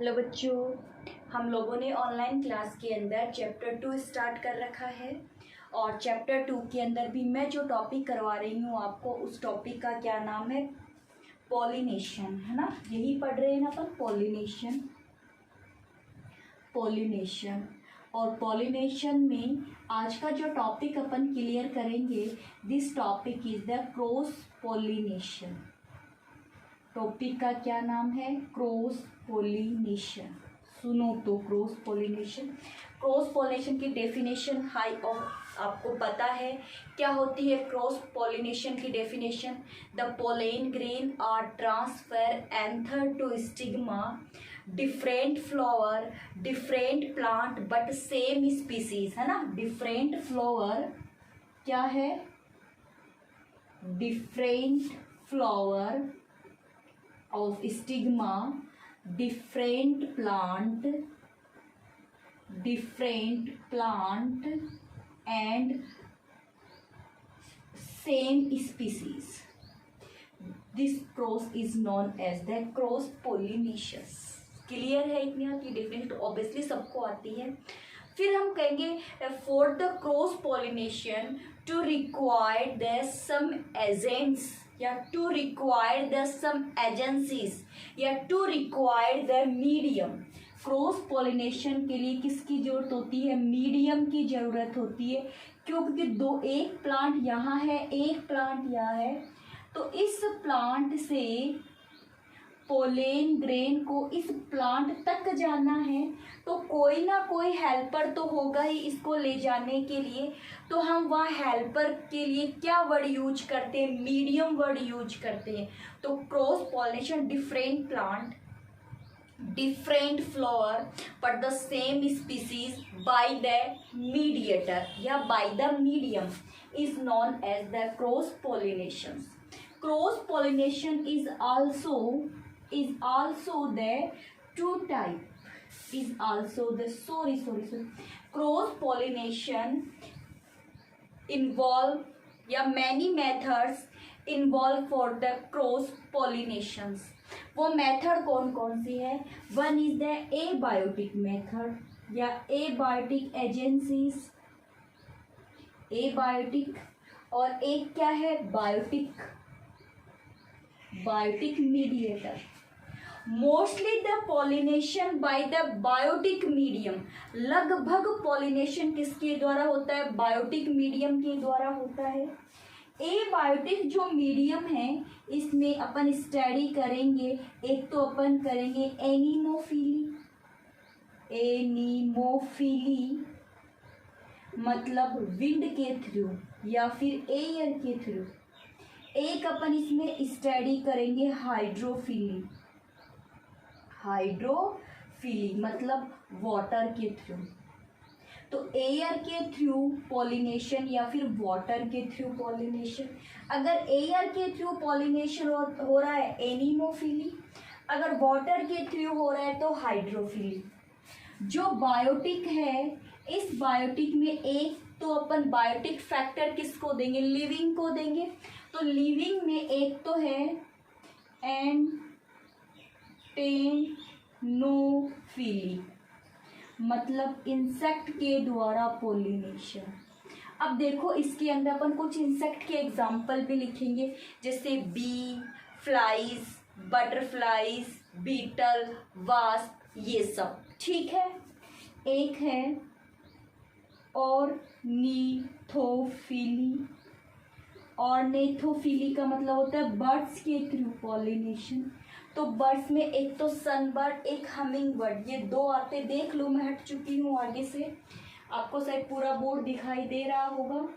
Hello बच्चों, हम लोगों ने ऑनलाइन क्लास के अंदर चैप्टर 2 स्टार्ट कर रखा है और चैप्टर 2 के अंदर भी मैं जो टॉपिक करवा रही हूँ आपको, उस टॉपिक का क्या नाम है? पॉलिनेशन, है ना। यही पढ़ रहे हैं ना अपन, पॉलिनेशन। और पॉलिनेशन में आज का जो टॉपिक अपन क्लियर करेंगे, this topic is the cross pollination. Topic का क्या नाम है? Cross pollination. सुनो तो, क्रॉस पॉलिनेशन की डेफिनेशन हाई और आपको पता है क्या होती है क्रॉस पॉलिनेशन की definition? The pollen grain are transfer anther to stigma, different flower, different plant but same species, है ना। डिफरेंट फ्लावर क्या है? Different flower of stigma, different plant and same species. This cross is known as the cross pollination. Clear है? इतनी आपकी definition obviously सबको आती है। फिर हम कहेंगे for the cross pollination to require the some agents या to require the some agencies या to require the medium. Cross pollination के लिए किसकी जरूरत होती है? मीडियम की जरूरत होती है। क्यों? क्योंकि एक प्लांट यहाँ है, एक प्लांट यहाँ है, तो इस प्लांट से पोलेन ग्रेन को इस प्लांट तक जाना है, तो कोई ना कोई हेल्पर तो होगा ही इसको ले जाने के लिए। तो हम वहाँ हेल्पर के लिए क्या वर्ड यूज करते हैं? मीडियम वर्ड यूज करते हैं। तो cross pollination, different plant, different flower but the same species by the mediator या by the medium is known as the cross pollination. Cross pollination is also the two type, is also the sorry cross pollination involve या many methods involved for the cross pollinations। वो method कौन कौन सी है? One is the abiotic method या abiotic agencies, abiotic, और एक क्या है? Biotic mediator. Mostly the pollination by the biotic medium. लगभग पॉलिनेशन किसके द्वारा होता है? बायोटिक मीडियम के द्वारा होता है। एबायोटिक जो मीडियम है, इसमें अपन स्टडी करेंगे, एक तो अपन करेंगे एनीमोफिली मतलब विंड के थ्रू या फिर एयर के थ्रू। एक अपन इसमें स्टडी करेंगे हाइड्रोफिली मतलब वाटर के थ्रू। तो एयर के थ्रू पॉलिनेशन या फिर वाटर के थ्रू पॉलिनेशन। अगर एयर के थ्रू पॉलिनेशन हो रहा है एनीमोफिली, अगर वाटर के थ्रू हो रहा है तो हाइड्रोफिली। जो बायोटिक है, इस बायोटिक में एक तो अपन बायोटिक फैक्टर किसको देंगे? लिविंग को देंगे। तो लिविंग में एक तो है एंटेनोफिली मतलब इंसेक्ट के द्वारा पॉलिनेशन। अब देखो, इसके अंदर अपन कुछ इंसेक्ट के एग्जाम्पल भी लिखेंगे, जैसे bee, flies, butterflies, beetle, wasp, ये सब। ठीक है। एक है ऑर्निथोफिली का मतलब होता है बर्ड्स के थ्रू पॉलिनेशन। तो बर्ड्स में एक तो सनबर्ड, एक हमिंग बर्ड, ये दो आते। देख लो, मैं हट चुकी हूँ आगे से, आपको शायद पूरा बोर्ड दिखाई दे रहा होगा।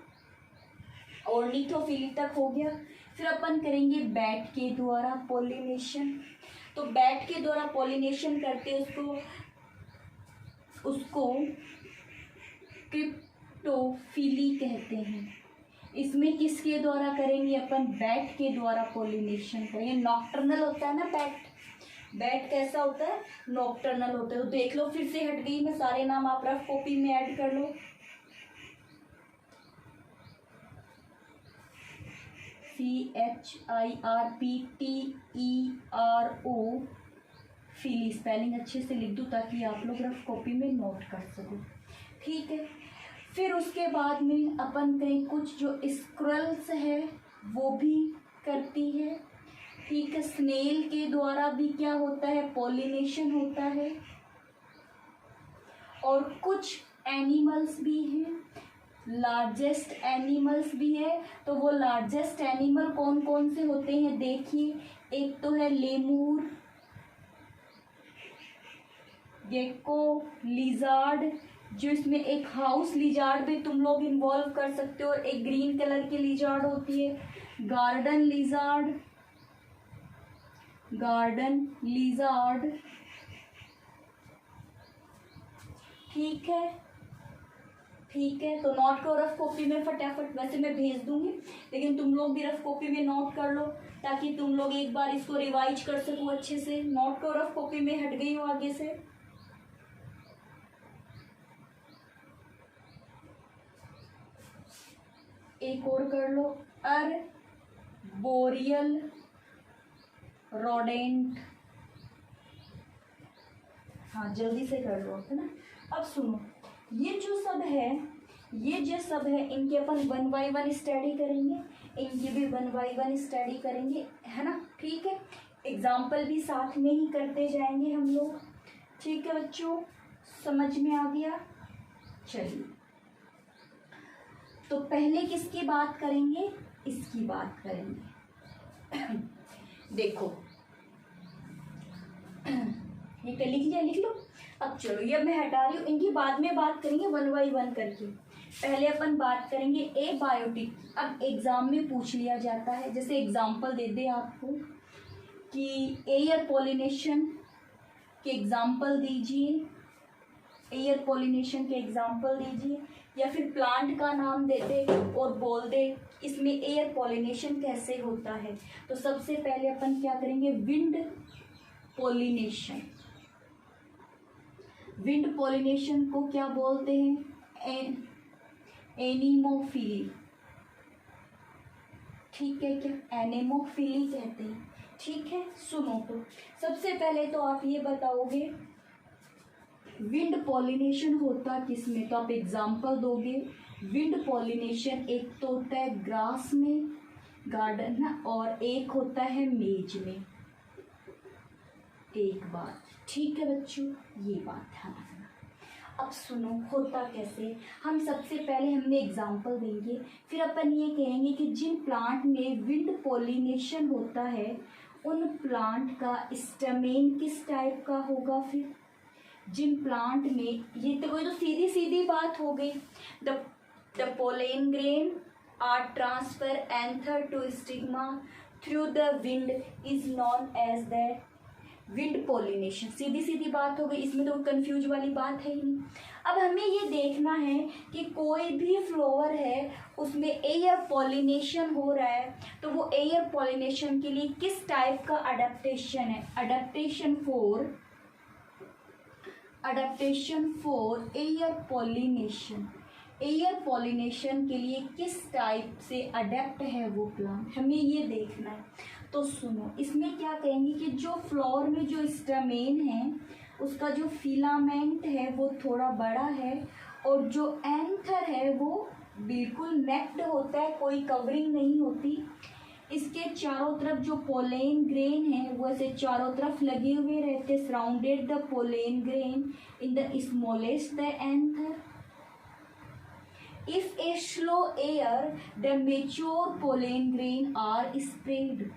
ऑर्निथोफिली तक हो गया। फिर अपन करेंगे बैट के द्वारा पॉलिनेशन। तो बैट के द्वारा पॉलिनेशन करते उसको क्रिप्टोफिली कहते हैं। इसमें किसके द्वारा करेंगे? अपन बैट के द्वारा पॉलिनेशन करेंगे। नॉक्टर्नल होता है ना बैट कैसा होता है? नॉक्टर्नल होता है। तो देख लो, फिर से हट गई मैं, सारे नाम आप रफ कॉपी में ऐड कर लो। CHIRPTERO फीली, स्पेलिंग अच्छे से लिख दूँ ताकि आप लोग रफ कॉपी में नोट कर सको। ठीक है, फिर उसके बाद में अपन कहीं कुछ जो स्क्विरल्स है वो भी करती है। ठीक है, स्नेल के द्वारा भी क्या होता है, पॉलिनेशन होता है। और कुछ एनिमल्स भी हैं, लार्जेस्ट एनिमल्स भी है। तो वो लार्जेस्ट एनिमल कौन कौन से होते हैं देखिए, एक तो है लेमूर, गेको, लिजार्ड, जो इसमें एक हाउस लिजार्ड भी तुम लोग इन्वॉल्व कर सकते हो, और एक ग्रीन कलर की लिजार्ड होती है गार्डन लिजार्ड, गार्डन लिजार्ड। ठीक है, ठीक है, तो नोट करो रफ कॉपी में फटाफट, वैसे मैं भेज दूंगी लेकिन तुम लोग भी रफ कॉपी में नोट कर लो ताकि तुम लोग एक बार इसको रिवाइज कर सको अच्छे से। नोट करो रफ कॉपी में, हट गई हो आगे से। एक और कर लो, बोरियल रोडेंट। हाँ जल्दी से कर लो, है ना। अब सुनो, ये जो सब है, ये जो सब है, इनके अपन 1 बाय 1 स्टडी करेंगे, इनकी भी 1 बाय 1 स्टडी करेंगे, है ना। ठीक है, एग्जाम्पल भी साथ में ही करते जाएंगे हम लोग। ठीक है बच्चों, समझ में आ गया। चलिए, तो पहले किसकी बात करेंगे, इसकी बात करेंगे। देखो ये लिख लिया, लिख लो। अब चलो, ये मैं हटा रही हूँ, इनकी बाद में बात करेंगे 1 बाय 1 करके। पहले अपन बात करेंगे एबायोटिक। अब एग्जाम में पूछ लिया जाता है, जैसे एग्जाम्पल दे दे आपको कि एयर पॉलिनेशन के एग्जाम्पल दीजिए, एयर पॉलिनेशन के एग्जाम्पल दीजिए, या फिर प्लांट का नाम दे दे और बोल दे इसमें एयर पॉलिनेशन कैसे होता है। तो सबसे पहले अपन क्या करेंगे, विंड पॉलिनेशन। विंड पॉलिनेशन को क्या बोलते हैं, एनीमोफिली। ठीक है, क्या एनेमोफिली कहते हैं। ठीक है, सुनो, तो सबसे पहले तो आप ये बताओगे विंड पॉलिनेशन होता किसमें, तो आप एग्जाम्पल दोगे। विंड पॉलिनेशन एक तो होता है ग्रास में, गार्डन ना, और एक होता है मेज में। एक बात, ठीक है बच्चों, ये बात ध्यान रखना। अब सुनो, होता कैसे, हम सबसे पहले हमने एग्जाम्पल देंगे, फिर अपन ये कहेंगे कि जिन प्लांट में विंड पॉलिनेशन होता है उन प्लांट का स्टेमेन किस टाइप का होगा। फिर जिन प्लांट में, ये तो कोई तो सीधी सीधी बात हो गई। The pollen grain are transfer anther to stigma through the wind is known as that wind pollination. सीधी सीधी बात हो गई, इसमें तो कंफ्यूज वाली बात है ही नहीं। अब हमें ये देखना है कि कोई भी फ्लावर है उसमें एयर पॉलिनेशन हो रहा है, तो वो एयर पॉलिनेशन के लिए किस टाइप का अडेप्टेशन है। Adaptation for air pollination. Air pollination के लिए किस टाइप से अडेप्ट है वो प्लांट, हमें ये देखना है। तो सुनो, इसमें क्या कहेंगे कि जो फ्लावर में जो स्टेमेन है उसका जो फिलामेंट है वो थोड़ा बड़ा है, और जो एंथर है वो बिल्कुल नेक्ड होता है, कोई कवरिंग नहीं होती। इसके चारों तरफ जो पोलेन ग्रेन है वो ऐसे चारों तरफ लगे हुए रहते, surrounded the pollen grain in the smallest the anther. If a slow air the mature pollen grain are spread.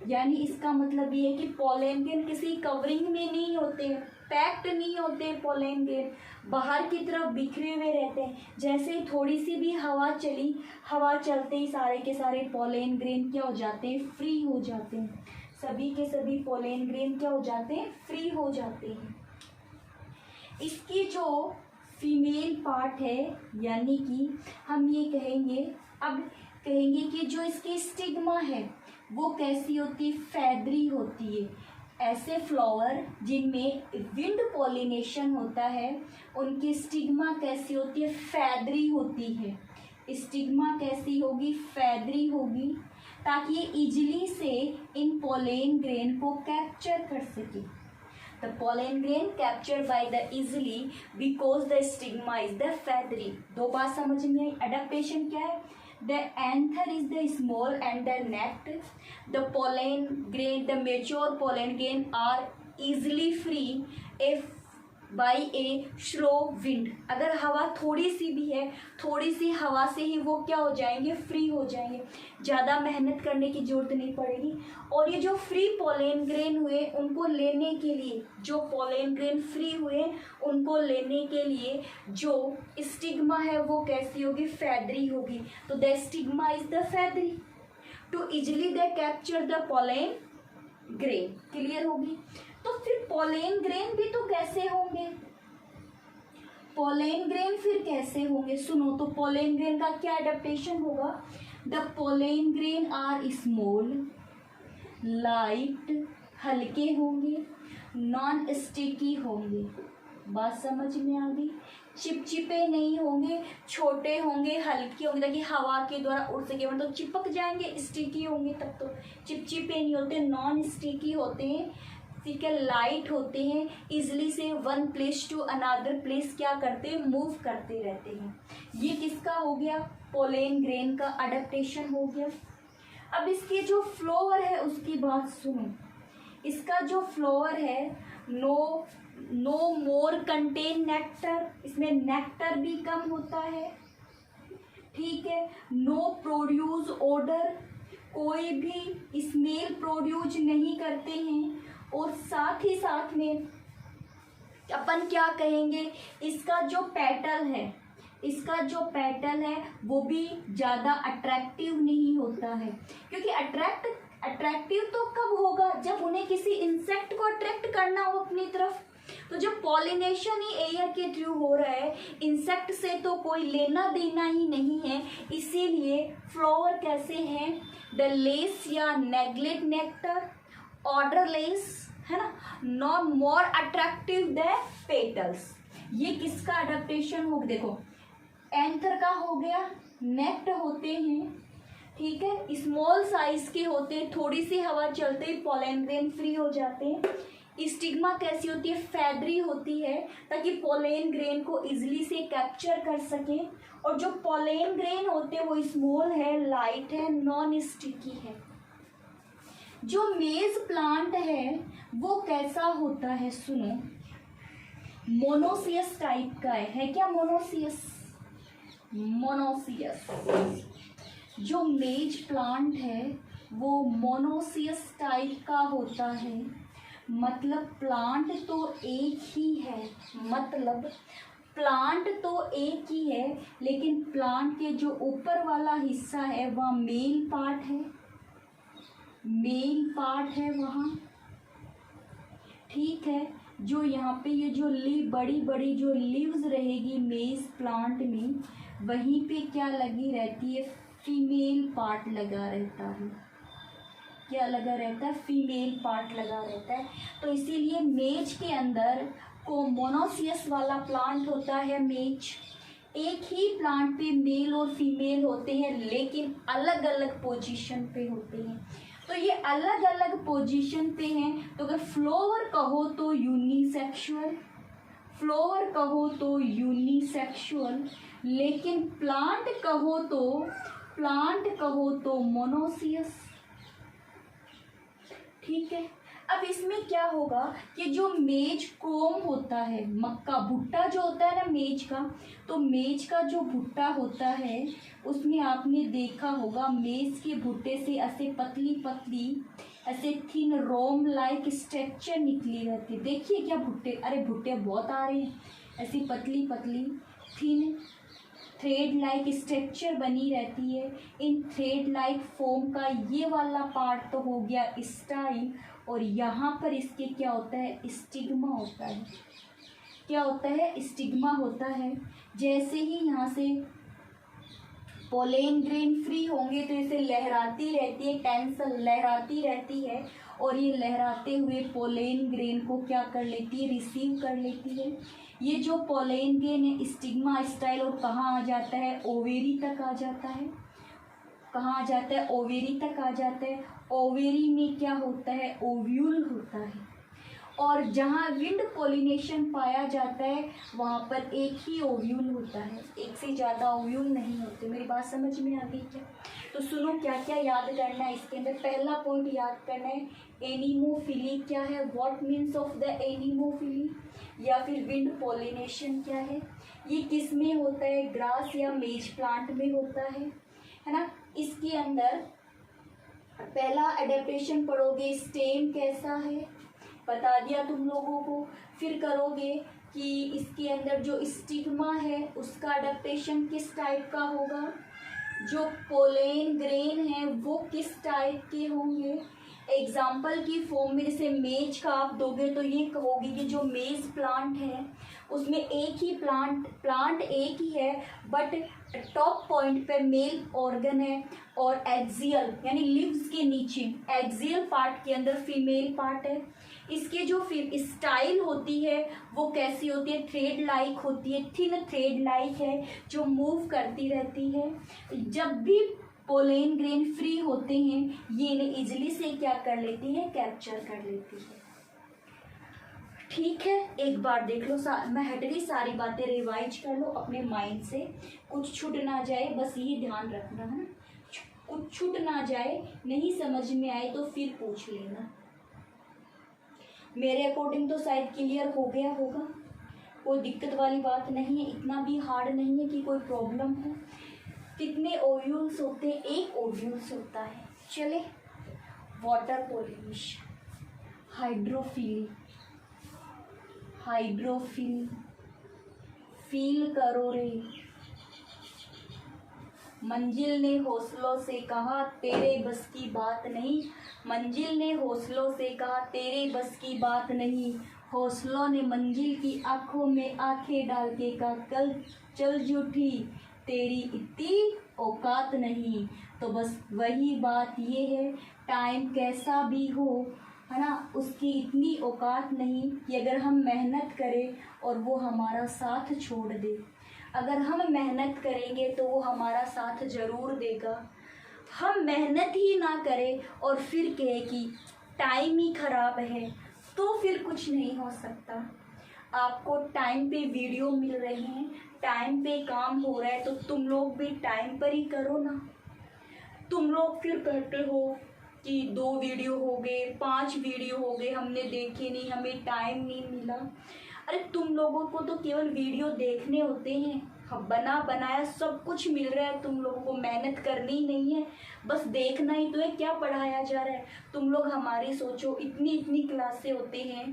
यानी इसका मतलब ये है कि पोलेन ग्रेन किसी कवरिंग में नहीं होते, पैक्ड नहीं होते, पोलेन ग्रेन बाहर की तरफ बिखरे हुए रहते हैं। जैसे ही थोड़ी सी भी हवा चली, हवा चलते ही सारे के सारे पोलेन ग्रेन क्या हो जाते हैं, फ्री हो जाते हैं। सभी के सभी पोलेन ग्रेन क्या हो जाते हैं, फ्री हो जाते हैं। इसकी जो फीमेल पार्ट है, यानी कि हम ये कहेंगे, अब कहेंगे कि जो इसकी स्टिग्मा है वो कैसी होती है, फैदरी होती है। ऐसे फ्लावर जिनमें विंड पॉलिनेशन होता है उनकी स्टिग्मा कैसी होती है, फैदरी होती है। स्टिग्मा कैसी होगी, फैदरी होगी, ताकि ये इजीली से इन पोलेन ग्रेन को कैप्चर कर सके। The pollen grain captured by the easily because the stigma is the feathery. दो बात समझ में आई. Adaptation क्या है? The anther is the small and the necked. The pollen grain, the mature pollen grain are easily free if by a slow wind. अगर हवा थोड़ी सी भी है, थोड़ी सी हवा से ही वो क्या हो जाएंगे, फ्री हो जाएंगे. ज़्यादा मेहनत करने की जरूरत नहीं पड़ेगी. और ये जो फ्री पोलेन ग्रेन हुए उनको लेने के लिए, जो पोलेन ग्रेन फ्री हुए उनको लेने के लिए जो स्टिग्मा है वो कैसी होगी, फेदरी होगी. तो the stigma is the feathery. To easily they capture the pollen grain. Clear होगी. तो फिर पोलेन ग्रेन भी तो कैसे होंगे, पोलेन ग्रेन फिर कैसे होंगे. सुनो, तो पोलेन ग्रेन का क्या एडेप्टेशन होगा. The pollen grain are small, light, हल्के होंगे, नॉन स्टिकी होंगे. बात समझ में आ गई. चिपचिपे नहीं होंगे, छोटे होंगे, हल्के होंगे ताकि हवा के द्वारा उड़ सके. मतलब तो चिपक जाएंगे, स्टिकी होंगे तब तो. चिपचिपे नहीं होते, नॉन स्टिकी होते हैं. ठीक है, लाइट होते हैं, इजली से one place to another place क्या करते हैं, मूव करते रहते हैं. ये किसका हो गया, पोलेन ग्रेन का अडेप्टेशन हो गया. अब इसके जो फ्लोवर है उसकी बात सुनो. इसका जो फ्लोवर है नो मोर कंटेन नेक्टर, इसमें नेक्टर भी कम होता है. ठीक है. नो प्रोड्यूस ओडर, कोई भी स्मेल प्रोड्यूस नहीं करते हैं. और साथ ही साथ में अपन क्या कहेंगे, इसका जो पेटल है, इसका जो पेटल है वो भी ज़्यादा अट्रैक्टिव नहीं होता है. क्योंकि अट्रैक्टिव तो कब होगा, जब उन्हें किसी इंसेक्ट को अट्रैक्ट करना हो अपनी तरफ. तो जब पॉलिनेशन ही एयर के थ्रू हो रहा है, इंसेक्ट से तो कोई लेना देना ही नहीं है. इसीलिए फ्लावर कैसे हैं, द लेस या नेगलेट नेक्टर, ऑर्डरलेस है ना, not more attractive the petals. ये किसका अडेप्टेशन हो, देखो एंथर का हो गया, नेक्ट होते हैं. ठीक है, स्मॉल साइज के होते हैं, थोड़ी सी हवा चलते ही पोलेन ग्रेन फ्री हो जाते हैं. स्टिग्मा कैसी होती है, फेदरी होती है ताकि पोलेन ग्रेन को इजिली से कैप्चर कर सके. और जो पोलेन ग्रेन होते हैं वो स्मॉल है, लाइट है, नॉन स्टिकी है. जो मेज प्लांट है वो कैसा होता है, सुनो, मोनोसियस टाइप का है क्या, मोनोसियस. जो मेज प्लांट है वो मोनोसियस टाइप का होता है. मतलब प्लांट तो एक ही है, मतलब प्लांट तो एक ही है, लेकिन प्लांट के जो ऊपर वाला हिस्सा है वह मेल पार्ट है, मेल पार्ट है वहाँ. ठीक है. जो यहाँ पे ये जो बड़ी बड़ी जो लीव्स रहेगी मेज प्लांट में, वहीं पे क्या लगी रहती है, फीमेल पार्ट लगा रहता है. क्या लगा रहता है, फीमेल पार्ट लगा रहता है. तो इसीलिए मेज के अंदर को मोनोसियस वाला प्लांट होता है. मेज एक ही प्लांट पे मेल और फीमेल होते हैं, लेकिन अलग अलग पोजीशन पे होते हैं. तो ये अलग अलग पोजीशन पे हैं. तो अगर फ्लावर कहो तो यूनिसेक्सुअल, फ्लावर कहो तो यूनिसेक्सुअल, लेकिन प्लांट कहो तो मोनोसियस. ठीक है. अब इसमें क्या होगा कि जो मेज क्रोम होता है, मक्का भुट्टा जो होता है ना मेज का, तो मेज का जो भुट्टा होता है उसमें आपने देखा होगा मेज के भुट्टे से ऐसे पतली पतली ऐसे थिन रोम लाइक स्ट्रक्चर निकली रहती है. देखिए क्या भुट्टे, अरे भुट्टे बहुत आ रहे हैं. ऐसी पतली पतली थिन थ्रेड लाइक स्ट्रक्चर बनी रहती है. इन थ्रेड लाइक फोम का ये वाला पार्ट तो हो गया स्टाइल. और यहाँ पर इसके क्या होता है, स्टिग्मा होता है. क्या होता है, स्टिग्मा होता है. जैसे ही यहाँ से पोलेन ग्रेन फ्री होंगे तो इसे लहराती रहती है, टेंसल लहराती रहती है. और ये लहराते हुए पोलेन ग्रेन को क्या कर लेती है, रिसीव कर लेती है. ये जो पोलेन ग्रेन है स्टिग्मा स्टाइल, और कहाँ आ जाता है, ओवेरी तक आ जाता है. कहाँ आ जाता है, ओवेरी तक आ जाता है. ओवेरी में क्या होता है, ओव्यूल होता है. और जहाँ विंड पोलिनेशन पाया जाता है वहाँ पर एक ही ओव्यूल होता है, एक से ज़्यादा ओव्यूल नहीं होते। मेरी बात समझ में आ गई क्या? तो सुनो क्या क्या याद करना है इसके अंदर। पहला पॉइंट याद करना है, एनिमोफिली क्या है, what means of the anemophily, या फिर विंड पोलिनेशन क्या है, ये किस में होता है, ग्रास या मेज प्लांट में होता है ना। इसके अंदर पहला एडेप्टेशन पढ़ोगे, स्टेम कैसा है बता दिया तुम लोगों को। फिर करोगे कि इसके अंदर जो स्टिग्मा है उसका एडेप्टेशन किस टाइप का होगा, जो पोलेन ग्रेन है वो किस टाइप के होंगे। एग्जाम्पल की फॉर्म में जैसे मेज का आप दोगे तो ये कहोगे कि जो मेज प्लांट है उसमें एक ही प्लांट एक ही है, बट टॉप पॉइंट पे मेल ऑर्गन है और एक्सियल यानी लिव्स के नीचे एक्सियल पार्ट के अंदर फीमेल पार्ट है। इसके जो स्टाइल होती है वो कैसी होती है, थ्रेड लाइक होती है, थिन थ्रेड लाइक है जो मूव करती रहती है। जब भी पोलेन ग्रेन फ्री होते हैं ये इन्हें इजिली से क्या कर लेती है, कैप्चर कर लेती है। ठीक है, एक बार देख लो, मैं हट रही, सारी बातें रिवाइज कर लो अपने माइंड से, कुछ छूट ना जाए, बस ये ध्यान रखना है ना, कुछ छूट ना जाए, नहीं समझ में आए तो फिर पूछ लेना। मेरे अकॉर्डिंग तो शायद क्लियर हो गया होगा, कोई दिक्कत वाली बात नहीं है, इतना भी हार्ड नहीं है कि कोई प्रॉब्लम हो। कितने ओव्यूल्स होते हैं, एक ओव्यूल्स होता है। चले, water pollination, hydrophily, hydrophily, feel करो रे। मंजिल ने हौसलों से कहा तेरे बस की बात नहीं, मंजिल ने हौसलों से कहा तेरे बस की बात नहीं, हौसलों ने मंजिल की आंखों में आंखें डाल के कहा कल चल जूठी तेरी इतनी औकात नहीं। तो बस वही बात ये है, टाइम कैसा भी हो है ना, उसकी इतनी औकात नहीं कि अगर हम मेहनत करें और वो हमारा साथ छोड़ दे। अगर हम मेहनत करेंगे तो वो हमारा साथ ज़रूर देगा। हम मेहनत ही ना करें और फिर कहे कि टाइम ही ख़राब है तो फिर कुछ नहीं हो सकता। आपको टाइम पे वीडियो मिल रहे हैं, टाइम पे काम हो रहा है, तो तुम लोग भी टाइम पर ही करो ना। तुम लोग फिर कहते हो कि 2 वीडियो हो गए, 5 वीडियो हो गए, हमने देखे नहीं, हमें टाइम नहीं मिला। अरे तुम लोगों को तो केवल वीडियो देखने होते हैं, बना बनाया सब कुछ मिल रहा है, तुम लोगों को मेहनत करनी नहीं है, बस देखना ही तो है क्या पढ़ाया जा रहा है। तुम लोग हमारी सोचो, इतनी इतनी क्लासें होते हैं,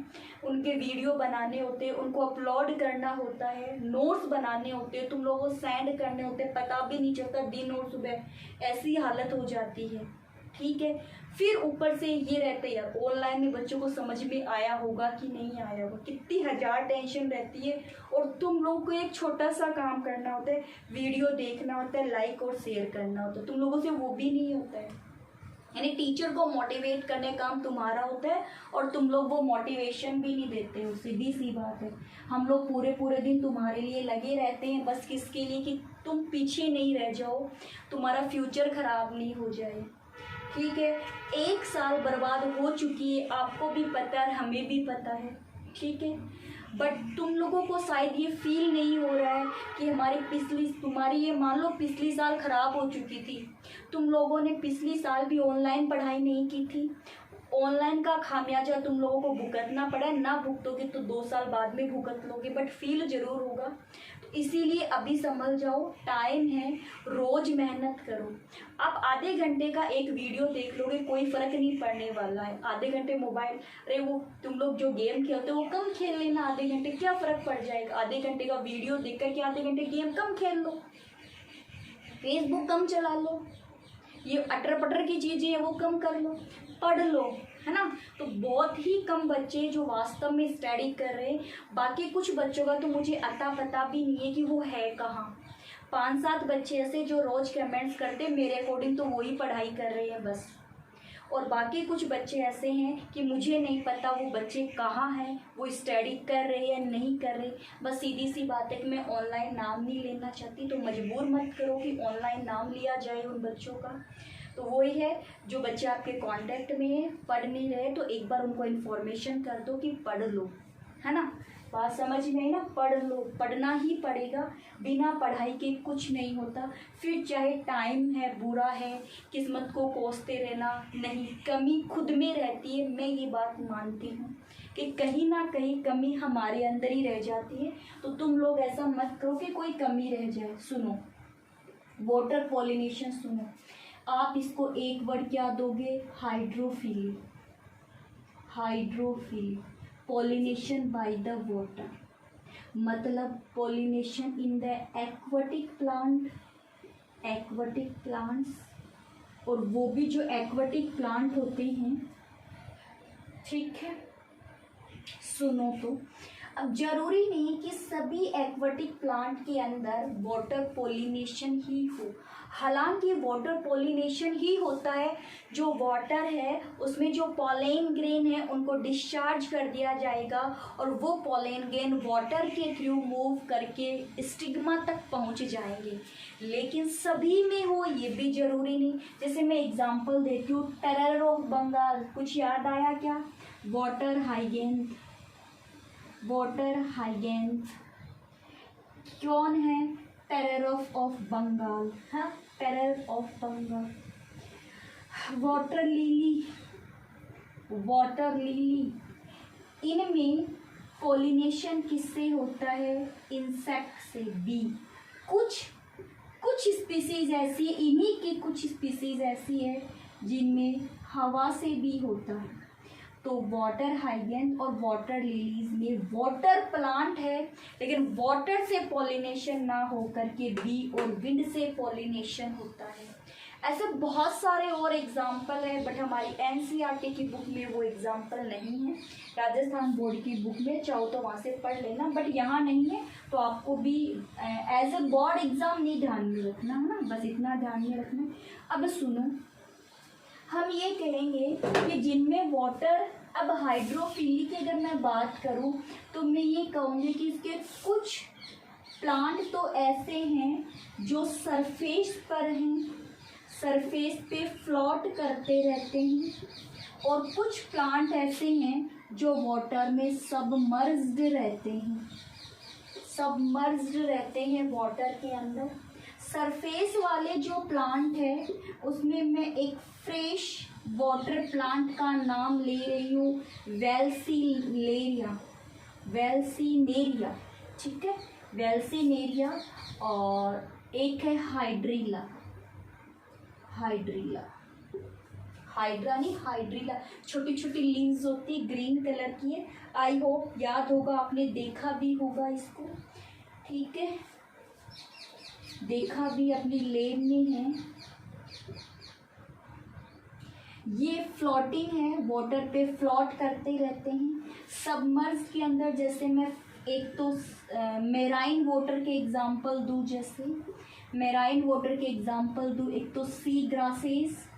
उनके वीडियो बनाने होते हैं, उनको अपलोड करना होता है, नोट्स बनाने होते हैं, तुम लोगों को सेंड करने होते हैं, पता भी नहीं चलता दिन और सुबह, ऐसी हालत हो जाती है। ठीक है, फिर ऊपर से ये रहता है यार ऑनलाइन में बच्चों को समझ में आया होगा कि नहीं आया होगा, कितनी हजार टेंशन रहती है। और तुम लोगों को एक छोटा सा काम करना होता है, वीडियो देखना होता है, लाइक और शेयर करना होता है, तुम लोगों से वो भी नहीं होता है। यानी टीचर को मोटिवेट करने का काम तुम्हारा होता है और तुम लोग वो मोटिवेशन भी नहीं देते हो, सीधी सी बात है। हम लोग पूरे पूरे दिन तुम्हारे लिए लगे रहते हैं, बस किसके लिए कि तुम पीछे नहीं रह जाओ, तुम्हारा फ्यूचर खराब नहीं हो जाए। ठीक है, 1 साल बर्बाद हो चुकी है, आपको भी पता है, हमें भी पता है। ठीक है, बट तुम लोगों को शायद ये फील नहीं हो रहा है कि तुम्हारी ये मान लो पिछली साल खराब हो चुकी थी, तुम लोगों ने पिछली साल भी ऑनलाइन पढ़ाई नहीं की थी, ऑनलाइन का खामियाजा तुम लोगों को भुगतना पड़ा, ना भुगतोगे तो 2 साल बाद में भुगत लोगे, बट फील जरूर होगा। इसीलिए अभी संभल जाओ, टाइम है, रोज मेहनत करो। आप आधे घंटे का एक वीडियो देख लोगे, कोई फर्क नहीं पड़ने वाला है। आधे घंटे मोबाइल, अरे वो तुम लोग जो गेम खेलते हो वो कम खेल लेना, आधे घंटे क्या फर्क पड़ जाएगा। आधे घंटे का वीडियो देख करके आधे घंटे गेम कम खेल लो, फेसबुक कम चला लो, ये अटर पटर की चीज़ें हैं वो कम कर लो, पढ़ लो, है ना। तो बहुत ही कम बच्चे जो वास्तव में स्टडी कर रहे हैं, बाकी कुछ बच्चों का तो मुझे अता पता भी नहीं है कि वो है कहाँ। 5-7 बच्चे ऐसे जो रोज़ कमेंट्स करते, मेरे अकॉर्डिंग तो वही पढ़ाई कर रहे हैं बस। और बाकी कुछ बच्चे ऐसे हैं कि मुझे नहीं पता वो बच्चे कहाँ हैं, वो स्टडी कर रहे हैं या नहीं कर रहे। बस सीधी सी बात है कि मैं ऑनलाइन नाम नहीं लेना चाहती, तो मजबूर मत करो कि ऑनलाइन नाम लिया जाए उन बच्चों का। तो तो वही है, जो बच्चे आपके कांटेक्ट में है, पढ़ नहीं रहे तो एक बार उनको इन्फॉर्मेशन कर दो कि पढ़ लो, है ना। बात समझ में आई ना, पढ़ लो, पढ़ना ही पड़ेगा, बिना पढ़ाई के कुछ नहीं होता। फिर चाहे टाइम है, बुरा है, किस्मत को कोसते रहना नहीं, कमी खुद में रहती है। मैं ये बात मानती हूँ कि कहीं ना कहीं कमी हमारे अंदर ही रह जाती है। तो तुम लोग ऐसा मत करो कि कोई कमी रह जाए। सुनो, वाटर पॉलिनेशन सुनो, आप इसको एक वर्ड क्या दोगे? Hydrophily. Hydrophily, pollination by the water, मतलब pollination in the aquatic plant, aquatic plants, और वो भी जो एक्वाटिक प्लांट होते हैं, ठीक है। सुनो तो, अब जरूरी नहीं कि सभी एक्वाटिक प्लांट के अंदर वाटर पॉलिनेशन ही हो, हालांकि वाटर पॉलिनेशन ही होता है। जो वाटर है उसमें जो पॉलेन ग्रेन है उनको डिस्चार्ज कर दिया जाएगा और वो पॉलेन ग्रेन वाटर के थ्रू मूव करके स्टिग्मा तक पहुंच जाएंगे, लेकिन सभी में हो ये भी जरूरी नहीं। जैसे मैं एग्जांपल देती हूँ, टेरर ऑफ बंगाल, कुछ याद आया क्या? वाटर हाइगेंथ, वाटर हाइगेंथ कौन है? टेरर ऑफ बंगाल, हाँ, terror of Bengal. Water lily, water lily, इनमें पॉलिनेशन किससे होता है? इंसेक्ट से, बी। कुछ स्पीसीज ऐसी है, इन्हीं की कुछ स्पीसीज ऐसी है जिनमें हवा से भी होता है। तो वाटर हाइगेंथ और वाटर लिलीज में वाटर प्लांट है, लेकिन वाटर से पॉलिनेशन ना होकर के बी और विंड से पॉलिनेशन होता है। ऐसे बहुत सारे और एग्जाम्पल है, बट हमारी एनसीईआरटी की बुक में वो एग्जाम्पल नहीं है। राजस्थान बोर्ड की बुक में चाहो तो वहाँ से पढ़ लेना, बट यहाँ नहीं है। तो आपको भी एज ए बोर्ड एग्जाम नहीं ध्यान में रखना है ना, बस इतना ध्यान में रखना। अब सुनो, हम ये कहेंगे कि जिनमें वाटर, अब हाइड्रोफिली की अगर मैं बात करूं तो मैं ये कहूँगी कि इसके कुछ प्लांट तो ऐसे हैं जो सरफेस पर हैं, सरफेस पे फ्लोट करते रहते हैं, और कुछ प्लांट ऐसे हैं जो वाटर में सबमर्ज्ड रहते हैं, सबमर्ज्ड रहते हैं वाटर के अंदर। सरफेस वाले जो प्लांट है उसमें मैं एक फ्रेश वाटर प्लांट का नाम ले रही हूँ, वेल्सीनेरिया, वेल्सीनेरिया, ठीक है, वेल्सीनेरिया। और एक है हाइड्रिला, हाइड्रिला, हाइड्रा नहीं हाइड्रिला, छोटी छोटी लीव्स होती है, ग्रीन कलर की है। आई होप याद होगा, आपने देखा भी होगा इसको, ठीक है, देखा भी अपनी लैब में है। ये फ्लोटिंग है, वाटर पे फ्लोट करते रहते हैं। सबमर्ज के अंदर जैसे मैं एक तो मेराइन वाटर के एग्जांपल दूँ, जैसे मेराइन वाटर के एग्जांपल दूँ, एक तो सी ग्रासेस,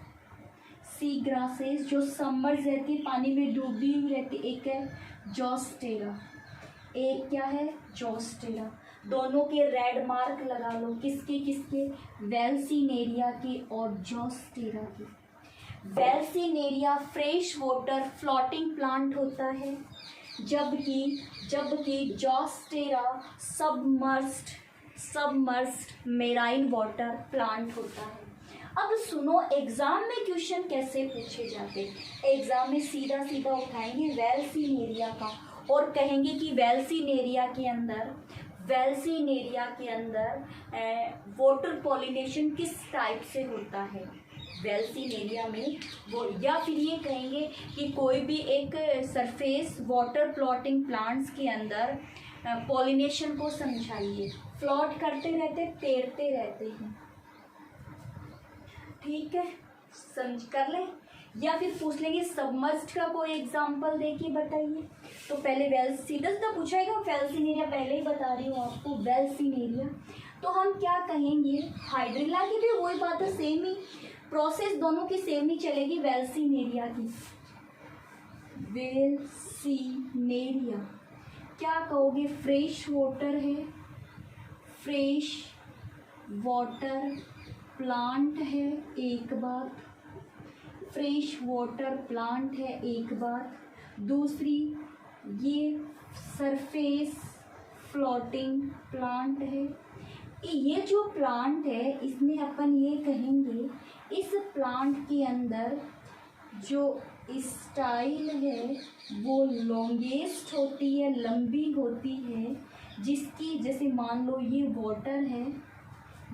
सी ग्रासेस जो सबमर्ज रहती है, पानी में डूबी हुई रहती है। एक है जोस्टेरा, एक क्या है? जोस्टेरा। दोनों के रेड मार्क लगा लो, किसके किसके? वेल्सीनेरिया के और जोस्टेरा के। वेल्सीनेरिया फ्रेश वाटर फ्लोटिंग प्लांट होता है, जबकि Zostera submerged marine water plant होता है। अब सुनो, एग्जाम में क्वेश्चन कैसे पूछे जाते हैं। एग्जाम में सीधा सीधा उठाएंगे वेल्सीनेरिया का और कहेंगे कि वेल्सीनेरिया के अंदर वाटर पॉलिनेशन किस टाइप से होता है वेल्सीनेरिया में वो, या फिर ये कहेंगे कि कोई भी एक सरफेस वाटर फ्लोटिंग प्लांट्स के अंदर पॉलिनेशन को समझाइए। फ्लोट करते रहते, तैरते रहते हैं, ठीक है, समझ कर ले। या फिर पूछ लेंगे सबमर्ज्ड का कोई एग्जांपल देखिए बताइए। तो पहले सीधा पूछाएगा, वेल्सीनेरिया पहले ही बता रही हूँ आपको, वेल्सीनेरिया। तो हम क्या कहेंगे, हाइड्रिला की भी वही बात है, सेम ही प्रोसेस, दोनों की सेम ही चलेगी। वेल्सीनेरिया की, वेल्सीनेरिया क्या कहोगे? फ्रेश वाटर है, फ्रेश वाटर प्लांट है, एक बात। फ्रेश वाटर प्लांट है एक बात। दूसरी ये सरफेस फ्लोटिंग प्लांट है। ये जो प्लांट है इसमें अपन ये कहेंगे इस प्लांट के अंदर जो स्टाइल है वो लॉन्गेस्ट होती है, लंबी होती है, जिसकी जैसे मान लो ये वाटर है,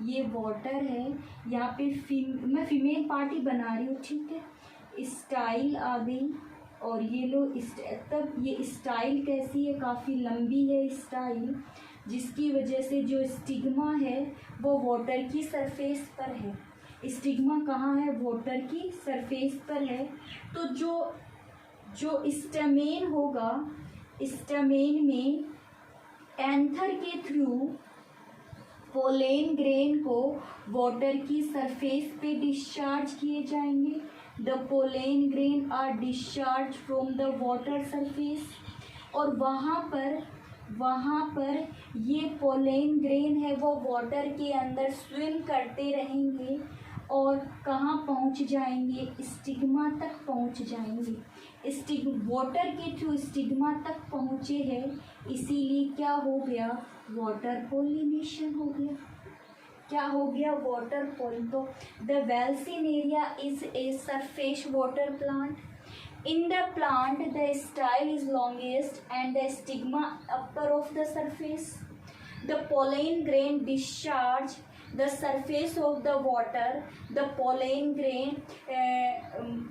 ये वाटर है, यहाँ पे मैं फीमेल पार्ट ही बना रही हूँ, ठीक है। स्टाइल आ गई और ये लो तब ये स्टाइल कैसी है, काफ़ी लंबी है स्टाइल, जिसकी वजह से जो स्टिग्मा है वो वाटर की सरफेस पर है। स्टिग्मा कहाँ है, वाटर की सरफेस पर है। तो जो स्टेमेन होगा, स्टेमेन में एंथर के थ्रू पोलेन ग्रेन को वाटर की सरफेस पे डिस्चार्ज किए जाएंगे। The pollen grain are discharge from the water surface, और वहाँ पर ये पोलेन ग्रेन है वो वाटर के अंदर स्विम करते रहेंगे और कहाँ पहुँच जाएंगे, स्टिग्मा तक पहुँच जाएंगे। वाटर के थ्रू स्टिग्मा तक पहुँचे हैं, इसीलिए क्या हो गया, वाटर पोलिनेशन हो गया। क्या हो गया, वाटर पोल। तो the Vallisneria is a surface water plant. In the plant, the style is longest and the stigma upper of the surface. The pollen grain discharge the surface of the water. The pollen grain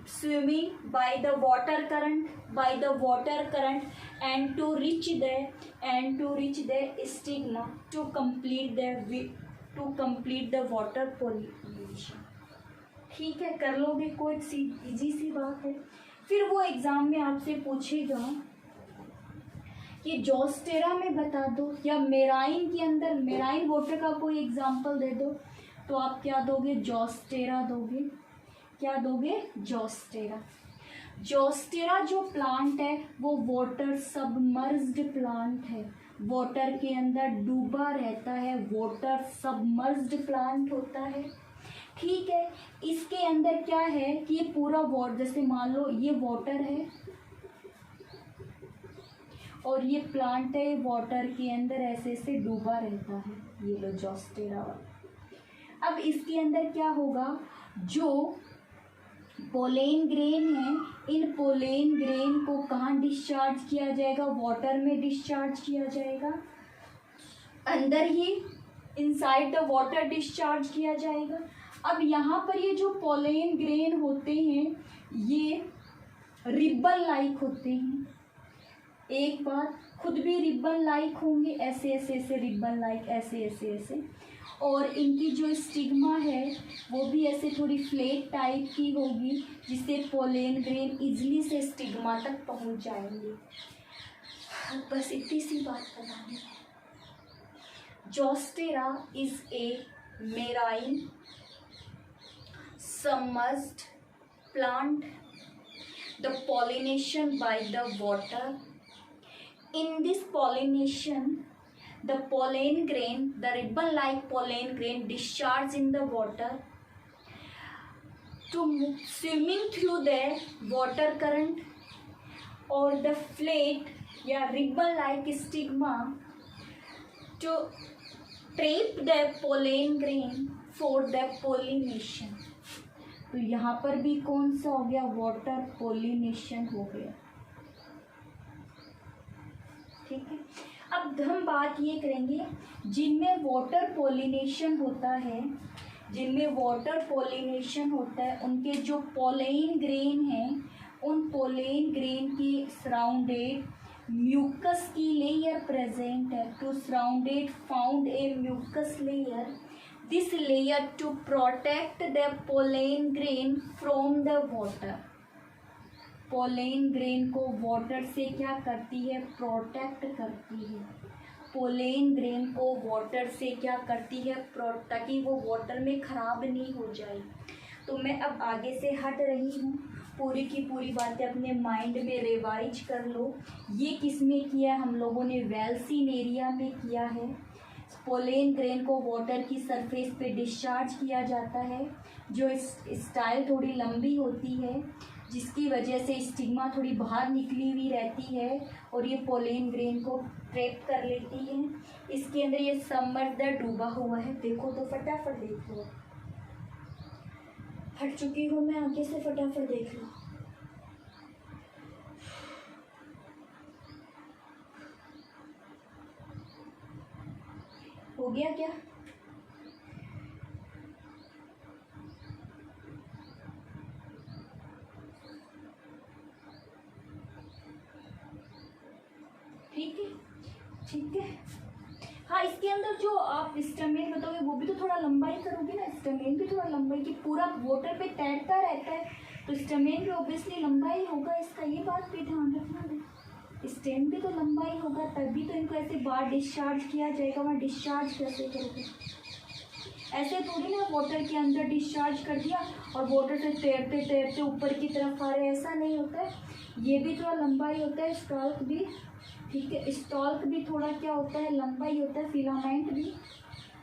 swimming by the water current, and to reach the stigma to complete the water pollination. ठीक है, कर लोगे, कोई easy सी बात है। फिर वो exam में आपसे पूछेगा कि जोस्टेरा में बता दो, या मेराइन के अंदर मेराइन वाटर का कोई एग्जाम्पल दे दो, तो आप क्या दोगे, जोस्टेरा दोगे। क्या दोगे, जोस्टेरा। जोस्टेरा जो प्लांट है वो वाटर सबमर्ज्ड प्लांट है, वाटर के अंदर डूबा रहता है, वाटर सबमर्ज्ड प्लांट होता है। ठीक है, इसके अंदर क्या है कि ये पूरा वाटर, जैसे मान लो ये वाटर है और ये प्लांट है, वाटर के अंदर ऐसे ऐसे डूबा रहता है, ये लो जोस्टेरा। अब इसके अंदर क्या होगा, जो पोलेन ग्रेन है, इन पोलेन ग्रेन को कहाँ डिस्चार्ज किया जाएगा, वाटर में डिस्चार्ज किया जाएगा, अंदर ही इनसाइड द वाटर डिस्चार्ज किया जाएगा। अब यहाँ पर ये जो पोलेन ग्रेन होते हैं ये रिबन लाइक होते हैं। एक बात, खुद भी रिबन लाइक होंगे, ऐसे ऐसे ऐसे रिबन लाइक, ऐसे ऐसे ऐसे, और इनकी जो स्टिग्मा है वो भी ऐसे थोड़ी फ्लैट टाइप की होगी, जिससे पोलेन ग्रेन इजीली से स्टिग्मा तक पहुँच जाएंगे। बस इतनी सी बात बतानी है। Zostera is a marine submerged plant. The pollination by the water. In this pollination, the pollen grain, the ribbon-like pollen grain, discharge in the water to swimming through the water current, or the flat या ribbon-like stigma to trap the pollen grain for the pollination. तो यहाँ पर भी कौन सा हो गया, water pollination हो गया। ठीक है, अब हम बात ये करेंगे जिनमें वाटर पोलिनेशन होता है, जिनमें वाटर पोलिनेशन होता है उनके जो पोलेन ग्रेन हैं, उन पोलेन ग्रेन के सराउंडेड म्यूकस की लेयर प्रेजेंट है। To surrounded found a mucus layer, this layer to protect the pollen grain from the water. pollen grain को water से क्या करती है, प्रोटेक्ट करती है। pollen grain को water से क्या करती है, ताकि वो water में ख़राब नहीं हो जाए। तो मैं अब आगे से हट रही हूँ, पूरी की पूरी बातें अपने माइंड में रिवाइज कर लो। ये किस में किया है, हम लोगों ने वेल्सिनेरिया में किया है। पोलेन ग्रेन को वाटर की सरफेस पे डिस्चार्ज किया जाता है, जो स्टाइल थोड़ी लंबी होती है, जिसकी वजह से स्टिग्मा थोड़ी बाहर निकली हुई रहती है और ये पोलेन ग्रेन को ट्रैप कर लेती है। इसके अंदर ये सबमर्ज्ड डूबा हुआ है, देखो तो फटाफट देख लो, हट चुकी हूँ मैं आगे से, फटाफट देख लो। हो गया क्या? ठीक है, ठीक है। हाँ, इसके अंदर जो आप स्टमेन बताओगे वो भी तो थोड़ा लंबाई करोगे ना, स्टमेन भी थोड़ा लंबाई की, पूरा वाटर पे तैरता रहता है तो स्टमेन भी ऑब्वियसली लंबा ही होगा इसका, ये बात भी ध्यान रखना है। स्टेम भी तो लंबा ही होगा, तभी तो इनको ऐसे बाहर डिस्चार्ज किया जाएगा। वहाँ डिस्चार्ज कैसे करोगे? ऐसे थोड़ी ना वाटर के अंदर डिस्चार्ज कर दिया और वाटर से तैरते तैरते ऊपर की तरफ आ रहे, ऐसा नहीं होता है। ये भी थोड़ा लंबा ही होता है, स्टॉल्क भी, ठीक है, स्टॉल्क भी थोड़ा क्या होता है, लंबा ही होता है। फिलामेंट भी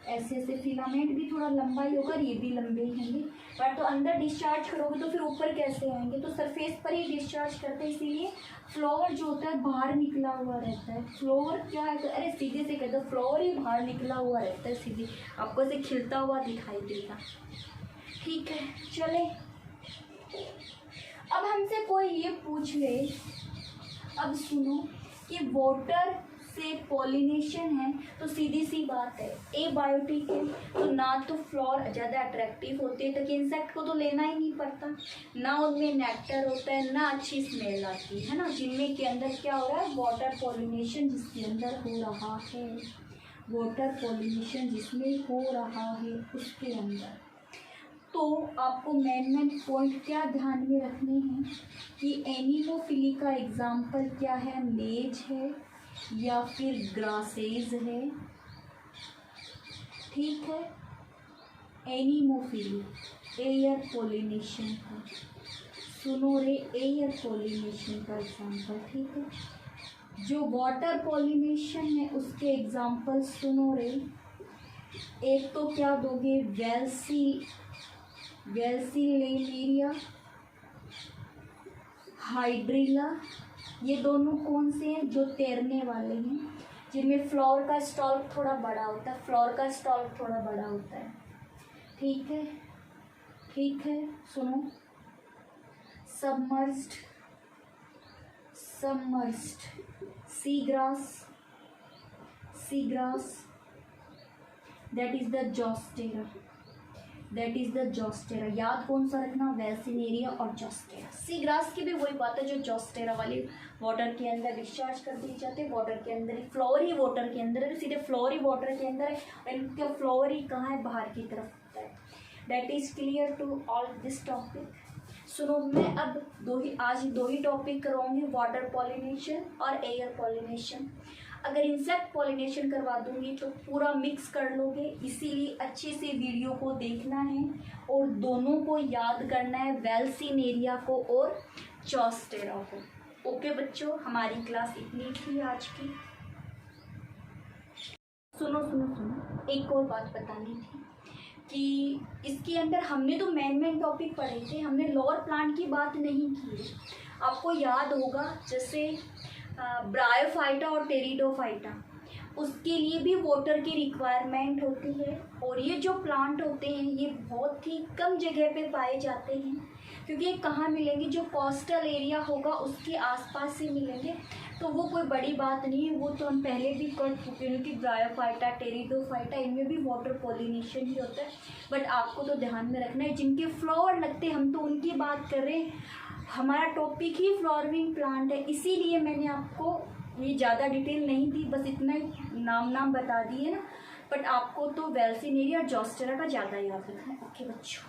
ऐसे ऐसे, फिलामेंट भी थोड़ा लंबा ही होगा, ये भी लंबे ही होंगे। पर तो अंदर डिस्चार्ज करोगे तो फिर ऊपर कैसे आएंगे? तो सरफेस पर ही डिस्चार्ज करते हैं, इसीलिए फ्लोवर जो होता है बाहर निकला हुआ रहता है। फ्लोवर क्या है? अरे सीधे से कहते हैं फ्लोवर ही बाहर निकला हुआ रहता है, सीधे आपको ऐसे खिलता हुआ दिखाई देगा। ठीक है, चले। अब हमसे कोई ये पूछ ले, अब सुनो कि वाटर से पॉलिनेशन है तो सीधी सी बात है, एबायोटिक है तो ना तो फ्लावर ज़्यादा अट्रैक्टिव होते हैं, तो कि इंसेक्ट को तो लेना ही नहीं पड़ता, ना उनमें नेक्टर होता है, ना अच्छी स्मेल आती है ना। जिनमें के अंदर क्या हो रहा है? वाटर पॉलिनेशन जिसके अंदर हो रहा है, वाटर पॉलिनेशन जिसमें हो रहा है उसके अंदर। तो आपको मेन पॉइंट क्या ध्यान में रखने हैं कि एनिमोफिली का एग्जाम्पल क्या है? मेज है या फिर ग्रासेज है, ठीक है। एनिमोफिली एयर पॉलिनेशन का, सुनो रे, एयर पॉलिनेशन का एग्जाम्पल, ठीक है। जो वाटर पॉलिनेशन है उसके एग्जाम्पल सुनो रे। एक तो क्या दोगे? वेल्सिलेमेरिया, हाइड्रिला, ये दोनों कौन से हैं? जो तैरने वाले हैं, जिनमें फ्लावर का स्टॉल्क थोड़ा बड़ा होता है, फ्लावर का स्टॉल्क थोड़ा बड़ा होता है, ठीक है, ठीक है। सुनो, submerged seagrass, that is the Zostera. याद कौन सा रखना? वेल्सिनेरिया और जोस्टेरा। सी ग्रास की भी वही बात है, जो जोस्टेरा वाली वाटर के अंदर डिस्चार्ज कर दी जाते हैं, वाटर के अंदर ही, फ्लोवर ही वाटर के अंदर है, तो सीधे फ्लोवर ही वाटर के अंदर है, और इनका फ्लोवर ही कहाँ है? बाहर की तरफ होता है। That is clear to all this topic. सुनो, मैं अब आज दो ही टॉपिक करवाऊंगी, वाटर पॉलिनेशन और एयर पॉलिनेशन। अगर इंसेक्ट पॉलिनेशन करवा दूंगी तो पूरा मिक्स कर लोगे, इसीलिए अच्छे से वीडियो को देखना है और दोनों को याद करना है, वेल्सिनेरिया को और जोस्टेरा को। ओके बच्चों, हमारी क्लास इतनी थी आज की। सुनो, एक और बात बतानी थी कि इसके अंदर हमने तो मेन टॉपिक पढ़े थे, हमने लोअर प्लांट की बात नहीं की। आपको याद होगा जैसे ब्रायोफाइटा और टेरिडोफाइटा, उसके लिए भी वाटर की रिक्वायरमेंट होती है। और ये जो प्लांट होते हैं ये बहुत ही कम जगह पे पाए जाते हैं, क्योंकि ये कहाँ मिलेंगे? जो कोस्टल एरिया होगा उसके आसपास से मिलेंगे, तो वो कोई बड़ी बात नहीं है, वो तो हम पहले भी कर चुके हैं कि ब्रायोफाइटा, टेरिडोफाइटा, इनमें भी वाटर पॉलिनेशन ही होता है। बट आपको तो ध्यान में रखना है, जिनके फ्लावर लगते हैं हम तो उनकी बात कर रहे हैं, हमारा टॉपिक ही फ्लावरिंग प्लांट है, इसीलिए मैंने आपको ये ज़्यादा डिटेल नहीं दी, बस इतना ही नाम बता दिए ना। बट आपको तो वेल्सिनेरिया और जोस्टेरा का ज़्यादा याद रखना है। ओके बच्चों।